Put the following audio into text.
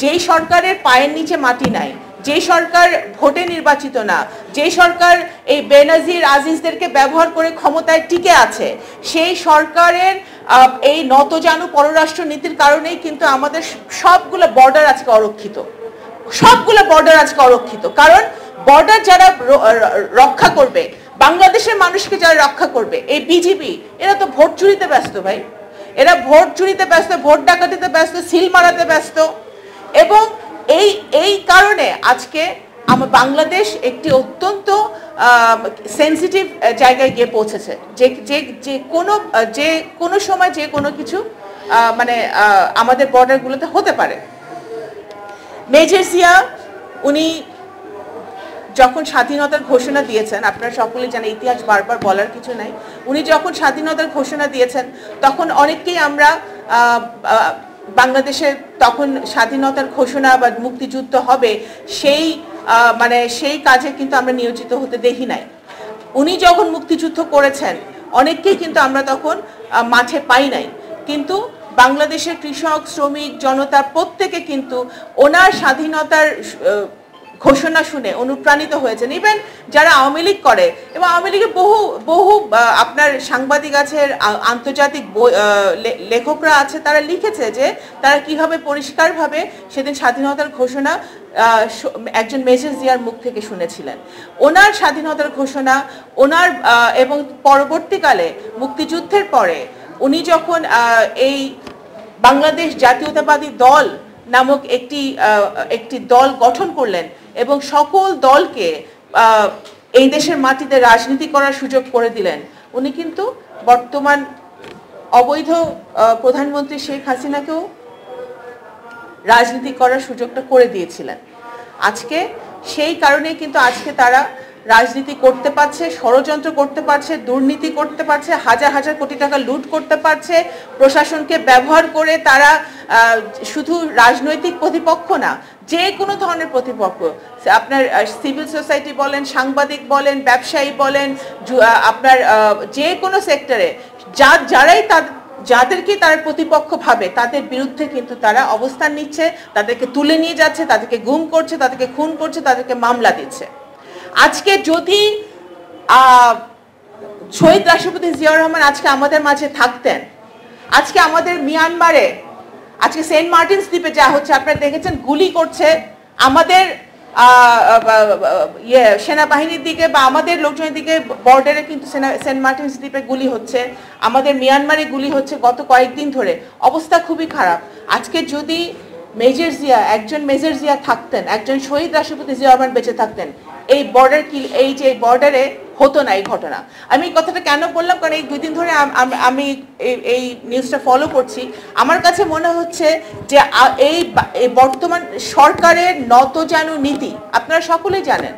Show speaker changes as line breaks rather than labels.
যেই সরকারের পায়ের নিচে মাটি নাই, যে সরকার ভোটে নির্বাচিত না, যে সরকার এই বেনজির আজিজদেরকে ব্যবহার করে ক্ষমতায় টিকে আছে, সেই সরকারের এই নতজানু পররাষ্ট্র নীতির কারণেই কিন্তু আমাদের সবগুলো বর্ডার আজকে অরক্ষিত, সবগুলো বর্ডার আজকে অরক্ষিত। কারণ বর্ডার যারা রক্ষা করবে, বাংলাদেশের মানুষকে যারা রক্ষা করবে, এই বিজিবি, এরা তো ভোট চুরিতে ব্যস্ত ভাই, এরা ভোট চুরিতে ব্যস্ত, ভোট ডাকাতিতে ব্যস্ত, সিল মারাতে ব্যস্ত। এবং এই কারণে আজকে আমার বাংলাদেশ একটি অত্যন্ত সেন্সিটিভ জায়গায় গিয়ে পৌঁছেছে, যে কোনো সময় যে কোনো কিছু মানে আমাদের বর্ডারগুলোতে হতে পারে। মেজর জিয়া উনি যখন স্বাধীনতার ঘোষণা দিয়েছেন, আপনারা সকলেই জানেন, ইতিহাস বারবার বলার কিছু নাই, উনি যখন স্বাধীনতার ঘোষণা দিয়েছেন তখন অনেককেই আমরা বাংলাদেশের তখন স্বাধীনতার ঘোষণা বা মুক্তিযুদ্ধ হবে সেই কাজে কিন্তু আমরা নিয়োজিত হতে দেখি নাই। উনি যখন মুক্তিযুদ্ধ করেছেন অনেককেই কিন্তু আমরা তখন মাঠে পাই নাই, কিন্তু বাংলাদেশের কৃষক, শ্রমিক, জনতা প্রত্যেকে কিন্তু ওনার স্বাধীনতার ঘোষণা শুনে অনুপ্রাণিত হয়েছেন। ইভেন যারা আওয়ামী লীগ করে, এবং আওয়ামী লীগের বহু আপনার সাংবাদিক আছে, আন্তর্জাতিক লেখকরা আছে, তারা লিখেছে যে তারা কিভাবে পরিষ্কারভাবে সেদিন স্বাধীনতার ঘোষণা একজন মেজর জিয়ার মুখ থেকে শুনেছিলেন। ওনার স্বাধীনতার ঘোষণা, ওনার এবং পরবর্তীকালে মুক্তিযুদ্ধের পরে উনি যখন এই বাংলাদেশ জাতীয়তাবাদী দল নামক একটি দল গঠন করলেন এবং সকল দলকে এই দেশের মাটিতে রাজনীতি করার সুযোগ করে দিলেন, উনি কিন্তু বর্তমান অবৈধ প্রধানমন্ত্রী শেখ হাসিনাকেও রাজনীতি করার সুযোগটা করে দিয়েছিলেন। আজকে সেই কারণে কিন্তু আজকে তারা রাজনীতি করতে পারছে, ষড়যন্ত্র করতে পারছে, দুর্নীতি করতে পারছে, হাজার হাজার কোটি টাকা লুট করতে পারছে, প্রশাসনকে ব্যবহার করে তারা শুধু রাজনৈতিক প্রতিপক্ষ না, যে কোনো ধরনের প্রতিপক্ষ, আপনার সিভিল সোসাইটি বলেন, সাংবাদিক বলেন, ব্যবসায়ী বলেন, আপনার যে কোনো সেক্টরে যাদেরকে তারা প্রতিপক্ষ ভাবে তাদের বিরুদ্ধে কিন্তু তারা অবস্থান নিচ্ছে, তাদেরকে তুলে নিয়ে যাচ্ছে, তাদেরকে গুম করছে, তাদেরকে খুন করছে, তাদেরকে মামলা দিচ্ছে। আজকে যদি শহীদ রাষ্ট্রপতি জিয়াউর রহমান আজকে আমাদের মাঝে থাকতেন, আজকে আমাদের মিয়ানমারে আজকে সেন্ট মার্টিনস দ্বীপে যা হচ্ছে আপনারা দেখেছেন, গুলি করছে আমাদের সেনাবাহিনীর দিকে বা আমাদের লোকজনের দিকে, বর্ডারে কিন্তু সেন্ট মার্টিনস দ্বীপে গুলি হচ্ছে, আমাদের মিয়ানমারে গুলি হচ্ছে গত কয়েকদিন ধরে, অবস্থা খুবই খারাপ। আজকে যদি একজন মেজর জিয়া থাকতেন, একজন শহীদ রাষ্ট্রপতি জিয়াউর রহমান বেঁচে থাকতেন, এই যে বর্ডারে হতো না এই ঘটনা। আমি এই কথাটা কেন বললাম, কারণ এই 2 দিন ধরে আমি এই নিউজটা ফলো করছি। আমার কাছে মনে হচ্ছে যে এই বর্তমান সরকারের নতজানু নীতি, আপনারা সকলেই জানেন,